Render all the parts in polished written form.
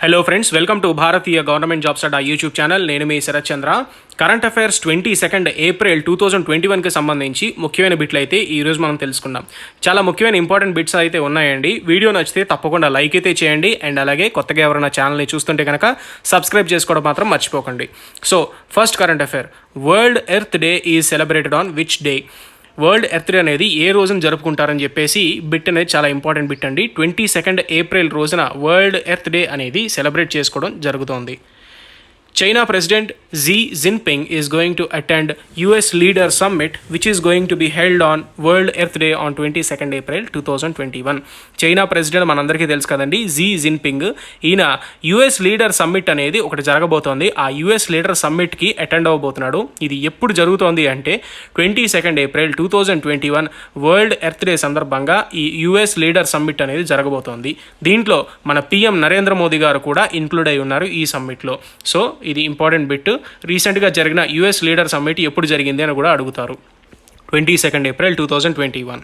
Hello friends, welcome to Bharatiya government jobs Adda YouTube channel. నేను మీ శరత్ చంద్ర. Current affairs 22 April 2021కి సంబంధించి ముఖ్యమైన బిట్లు అయితే ఈరోజు మనం తెలుసుకుందాం. చాలా ముఖ్యమైన ఇంపార్టెంట్ బిట్స్ అయితే ఉన్నాయండి. వీడియో నచ్చితే తప్పకుండా లైక్ అయితే చేయండి. అండ్ అలాగే కొత్తగా ఎవరైనా ఛానల్ని చూస్తుంటే కనుక సబ్స్క్రైబ్ చేసుకోవడం మాత్రం మర్చిపోకండి. So first current affair, world earth day is celebrated on which day? World earth day అనేది ఏ రోజున జరుపుకుంటారని చెప్పేసి బిట్ అనేది చాలా ఇంపార్టెంట్ బిట్ అండి. 22 ఏప్రిల్ రోజున వరల్డ్ ఎర్త్ డే అనేది సెలబ్రేట్ చేసుకోవడం జరుగుతోంది. China President Xi Jinping is going to attend US Leader Summit, which is going to be held on World Earth Day on 22 April 2021. China president మనందరికీ తెలుసు కదండి, Xi Jinping. ఈయన US leader summit అనేది ఒకటి జరగబోతోంది. ఆ యుఎస్ లీడర్ సమ్మిట్కి అటెండ్ అవ్వబోతున్నాడు. ఇది ఎప్పుడు జరుగుతోంది అంటే 22 ఏప్రిల్ 2021 వరల్డ్ ఎర్త్ డే సందర్భంగా ఈ యుఎస్ లీడర్ సమ్మిట్ అనేది జరగబోతోంది. దీంట్లో మన పిఎం నరేంద్ర మోదీ గారు కూడా ఇంక్లూడ్ అయి ఉన్నారు ఈ సమ్మిట్లో. సో ఇది ఇంపార్టెంట్ బిట్. రీసెంట్గా జరిగిన యుఎస్ లీడర్ సమ్మిట్ ఎప్పుడు జరిగింది అని కూడా అడుగుతారు. 22 April 2021.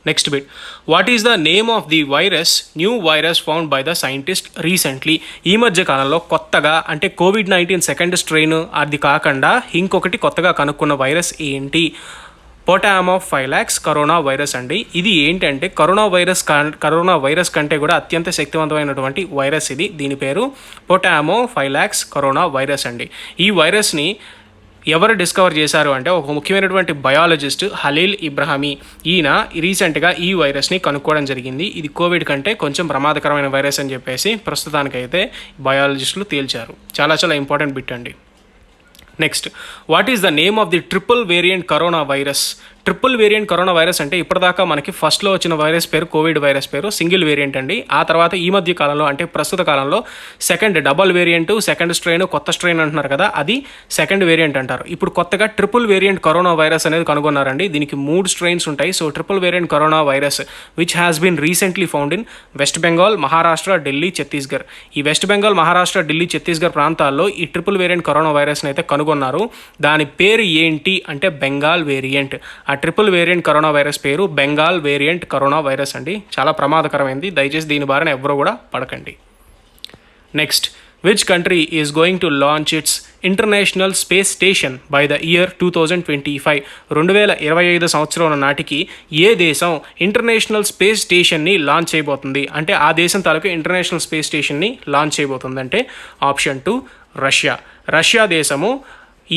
Next bit, what is the name of the virus, new virus found by the scientist recently? ఈ మధ్య కాలంలో కొత్తగా అంటే కోవిడ్-19 సెకండ్ స్ట్రెయిన్ అది కాకుండా ఇంకొకటి కొత్తగా కనుక్కున్న వైరస్ ఏంటి? పొటామోఫైలాక్స్ కరోనా వైరస్ అండి. ఇది ఏంటంటే కరోనా వైరస్ కంటే కూడా అత్యంత శక్తివంతమైనటువంటి వైరస్ ఇది. దీని పేరు పొటామోఫైలాక్స్ కరోనా వైరస్ అండి. ఈ వైరస్ని ఎవరు డిస్కవర్ చేశారు అంటే ఒక ముఖ్యమైనటువంటి బయాలజిస్ట్ హలీల్ ఇబ్రాహిమీ. ఈయన రీసెంట్గా ఈ వైరస్ని కనుక్కోవడం జరిగింది. ఇది కోవిడ్ కంటే కొంచెం ప్రమాదకరమైన వైరస్ అని చెప్పేసి ప్రస్తుతానికైతే బయాలజిస్టులు తేల్చారు. చాలా ఇంపార్టెంట్ బిట్ అండి. Next, what is the name of the triple variant corona virus? Triple variant corona virus అంటే ఇప్పటిదాకా మనకి ఫస్ట్లో వచ్చిన వైరస్ పేరు కోవిడ్ వైరస్ పేరు సింగిల్ వేరియంట్ అండి. ఆ తర్వాత ఈ మధ్య కాలంలో అంటే ప్రస్తుత కాలంలో second double variant, second strain, కొత్త స్ట్రెయిన్ అంటున్నారు కదా, అది సెకండ్ వేరియంట్ అంటారు. ఇప్పుడు కొత్తగా ట్రిపుల్ వేరియంట్ కరోనా వైరస్ అనేది కనుగొన్నారండి. దీనికి 3 స్ట్రెయిన్స్ ఉంటాయి. So triple variant corona virus which has been recently found in West Bengal, Maharashtra, Delhi, Chhattisgarh. ఈ వెస్ట్ బెంగాల్, మహారాష్ట్ర, ఢిల్లీ, ఛత్తీస్గఢ్ ప్రాంతాల్లో ఈ ట్రిపుల్ వేరియంట్ కరోనా వైరస్ని అయితే కనుగొన్నారు. దాని పేరు ఏంటి అంటే బెంగాల్ వేరియంట్. ఆ ట్రిపుల్ వేరియంట్ కరోనా వైరస్ పేరు బెంగాల్ వేరియంట్ కరోనా వైరస్ అండి. చాలా ప్రమాదకరమైంది. దయచేసి దీని బారిన ఎవరు కూడా పడకండి. Next, which country is going to launch it's international space station by the year 2025? 2025 సంవత్సరం నాటికి ఏ దేశం ఇంటర్నేషనల్ స్పేస్ స్టేషన్ని లాంచ్ చేయబోతుంది? అంటే ఆ దేశం తాలూకు ఇంటర్నేషనల్ స్పేస్ స్టేషన్ని లాంచ్ చేయబోతుంది అంటే ఆప్షన్ 2 రష్యా దేశము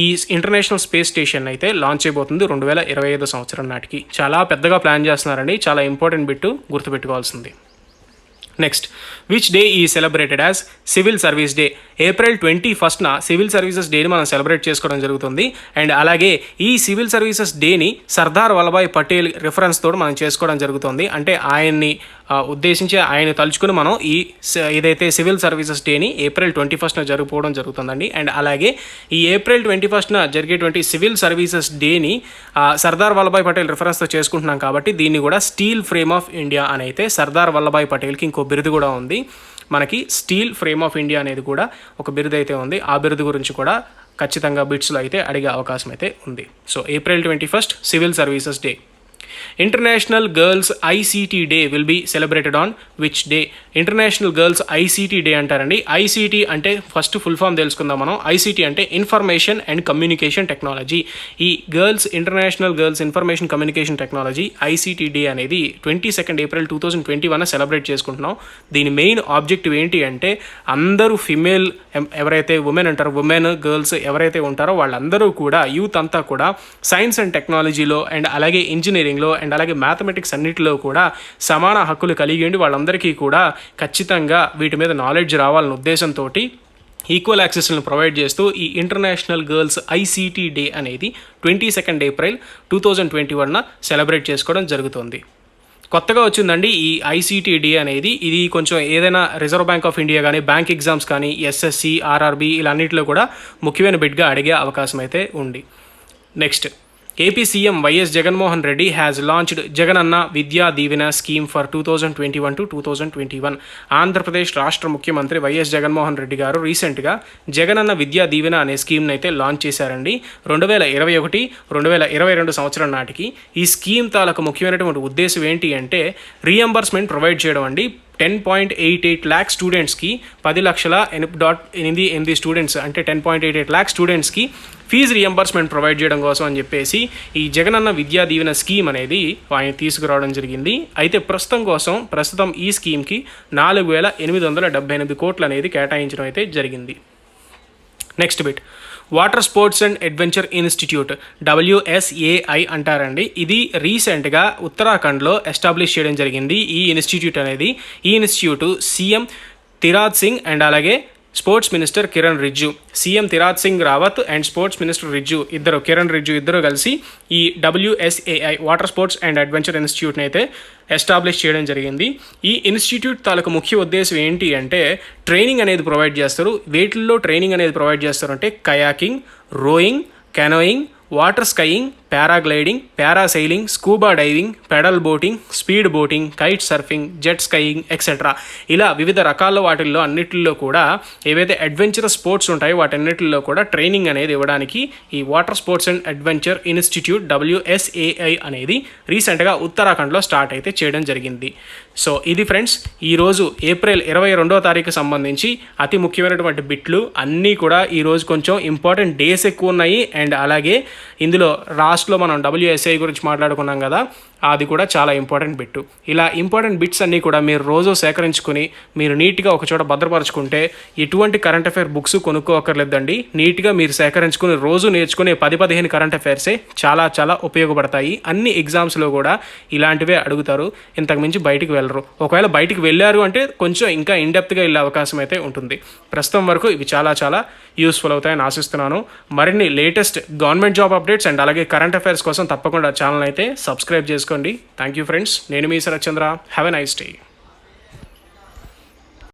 ఈ ఇంటర్నేషనల్ స్పేస్ స్టేషన్ అయితే లాంచ్ అయిపోతుంది 2025 సంవత్సరం నాటికి. చాలా పెద్దగా ప్లాన్ చేస్తున్నారండి. చాలా ఇంపార్టెంట్ బిట్, గుర్తుపెట్టుకోవాల్సింది. Next, which day is celebrated as civil service day? April 21న సివిల్ సర్వీసెస్ డేని మనం సెలబ్రేట్ చేసుకోవడం జరుగుతుంది. అండ్ అలాగే ఈ సివిల్ సర్వీసెస్ డేని సర్దార్ వల్లభాయ్ పటేల్ రిఫరెన్స్ తోటి మనం చేసుకోవడం జరుగుతుంది. అంటే ఆయన్ని ఉద్దేశించి ఆయన తలుచుకుని మనం ఈ ఏదైతే సివిల్ సర్వీసెస్ డేని ఏప్రిల్ 21న జరుపుకోవడం జరుగుతుందండి. అండ్ అలాగే ఈ ఏప్రిల్ 21న జరిగేటువంటి సివిల్ సర్వీసెస్ డేని సర్దార్ వల్లభాయ్ పటేల్ రిఫరెన్స్తో చేసుకుంటున్నాం కాబట్టి దీన్ని కూడా స్టీల్ ఫ్రేమ్ ఆఫ్ ఇండియా అని అయితే సర్దార్ వల్లభాయ్ పటేల్కి ఇంకో బిరుదు కూడా ఉంది. మనకి స్టీల్ ఫ్రేమ్ ఆఫ్ ఇండియా అనేది కూడా ఒక బిరుదు అయితే ఉంది. ఆ బిరుదు గురించి కూడా ఖచ్చితంగా బిట్స్లో అయితే అడిగే అవకాశం అయితే ఉంది. So April 21 civil services day. International girls ICT day will be celebrated on which day? International girls ICT day అంటారండి. ఐసీటీ అంటే ఫస్ట్ ఫుల్ ఫామ్ తెలుసుకుందాం మనం. ఐసీటీ అంటే ఇన్ఫర్మేషన్ అండ్ కమ్యూనికేషన్ టెక్నాలజీ. ఈ international girls information communication technology ICT day అనేది 22 April 2021 celebrate చేసుకుంటున్నాం. దీని main objective ఏంటి అంటే అందరూ ఫిమేల్ ఎవరైతే ఉమెన్ అంటారో, ఉమెన్ గర్ల్స్ ఎవరైతే ఉంటారో వాళ్ళందరూ కూడా యూత్ అంతా కూడా సైన్స్ అండ్ టెక్నాలజీలో అండ్ అలాగే ఇంజనీరింగ్లో అండ్ అలాగే మ్యాథమెటిక్స్ అన్నిటిలో కూడా సమాన హక్కులు కలిగి ఉండి వాళ్ళందరికీ కూడా ఖచ్చితంగా వీటి మీద నాలెడ్జ్ రావాలన్న ఉద్దేశంతో ఈక్వల్ యాక్సెస్లను ప్రొవైడ్ చేస్తూ ఈ ఇంటర్నేషనల్ గర్ల్స్ ఐసీటీ డే అనేది 22 ఏప్రిల్ 2021 సెలబ్రేట్ చేసుకోవడం జరుగుతుంది. కొత్తగా వచ్చిందండి ఈ ఐసీటీ డే అనేది. ఇది కొంచెం ఏదైనా రిజర్వ్ బ్యాంక్ ఆఫ్ ఇండియా కానీ బ్యాంక్ ఎగ్జామ్స్ కానీ ఎస్ఎస్సి, ఆర్ఆర్బి ఇలా అన్నింటిలో కూడా ముఖ్యమైన బిట్గా అడిగే అవకాశం అయితే ఉంది. Next, AP CM YS Jaganmohan Reddy has launched Jagananna Vidya Deevena scheme for 2021 to 2021. Andhra Pradesh రాష్ట్ర ముఖ్యమంత్రి వైఎస్ జగన్మోహన్ రెడ్డి గారు రీసెంట్గా జగనన్న విద్యా దీవెన అనే స్కీమ్ని అయితే లాంచ్ చేశారండి. 2021-2022 సంవత్సరం నాటికి ఈ స్కీమ్ తాలూకు ముఖ్యమైనటువంటి ఉద్దేశం ఏంటి అంటే రీఎంబర్స్మెంట్ ప్రొవైడ్ చేయడం అండి. 10.88 lakh స్టూడెంట్స్కి 10,88,8 స్టూడెంట్స్ అంటే 10.88 lakh స్టూడెంట్స్కి ఫీజు రియంబర్స్మెంట్ ప్రొవైడ్ చేయడం కోసం అని చెప్పేసి ఈ జగనన్న విద్యా దీవెన స్కీమ్ అనేది ఆయన తీసుకురావడం జరిగింది. అయితే ప్రస్తుతం ఈ స్కీమ్కి 4,878 కోట్లు అనేది కేటాయించడం అయితే జరిగింది. Next bit, water sports and adventure institute WSAI అంటారండి. ఇది రీసెంట్గా ఉత్తరాఖండ్లో ఎస్టాబ్లిష్ చేయడం జరిగింది. ఈ institute CM Tirath Singh and అలాగే sports minister Kiran Rijiju, CM Tirath Singh Rawat and sports minister Kiran Rijiju ఇద్దరు కలిసి ఈ WSAI water sports and adventure ఇన్స్టిట్యూట్ని అయితే ఎస్టాబ్లిష్ చేయడం జరిగింది. ఈ ఇన్స్టిట్యూట్ తాలూకు ముఖ్య ఉద్దేశం ఏంటి అంటే ట్రైనింగ్ అనేది ప్రొవైడ్ చేస్తారు. వేటిల్లో ట్రైనింగ్ అనేది ప్రొవైడ్ చేస్తారు అంటే kayaking, rowing, canoeing, water skiing, paragliding, parasailing, scuba diving, pedal boating, speed boating, kite surfing, jet skiing etcetera ఇలా వివిధ రకాల వాటిల్లో అన్నిటిలో కూడా ఏవైతే అడ్వెంచరస్ స్పోర్ట్స్ ఉంటాయో వాటన్నిటిలో కూడా ట్రైనింగ్ అనేది ఇవ్వడానికి ఈ water sports and adventure institute WSAI అనేది రీసెంట్గా ఉత్తరాఖండ్లో స్టార్ట్ అయితే చేయడం జరిగింది. సో ఇది ఫ్రెండ్స్ ఈరోజు ఏప్రిల్ 22వ తారీఖు సంబంధించి అతి ముఖ్యమైనటువంటి బిట్లు అన్నీ కూడా ఈరోజు కొంచెం ఇంపార్టెంట్ డేస్ ఎక్కువ ఉన్నాయి. అండ్ అలాగే ఇందులో లాస్ట్లో మనం WSAI గురించి మాట్లాడుకున్నాం కదా, అది కూడా చాలా ఇంపార్టెంట్ బిట్. ఇలా ఇంపార్టెంట్ బిట్స్ అన్నీ కూడా మీరు రోజు సేకరించుకుని మీరు నీట్గా ఒకచోట భద్రపరచుకుంటే ఎటువంటి కరెంట్ అఫైర్ బుక్స్ కొనుక్కోకర్లేదండి. నీట్గా మీరు సేకరించుకుని రోజు నేర్చుకునే 10-15 కరెంట్ అఫైర్సే చాలా చాలా ఉపయోగపడతాయి. అన్ని ఎగ్జామ్స్లో కూడా ఇలాంటివే అడుగుతారు, ఇంతకుమించి బయటికి వెళ్ళరు. ఒకవేళ బయటికి వెళ్ళారు అంటే కొంచెం ఇంకా ఇన్డెప్త్గా వెళ్ళే అవకాశం అయితే ఉంటుంది. ప్రస్తుతం వరకు ఇవి చాలా చాలా యూస్ఫుల్ అవుతాయని ఆశిస్తున్నాను. మరిన్ని latest government job updates and అలాగే కరెంట్ అఫైర్స్ కోసం తప్పకుండా ఛానల్ అయితే సబ్స్క్రైబ్ చేసుకోండి. Thank you friends. నేను మీ Sarath Chandra. Have a nice day.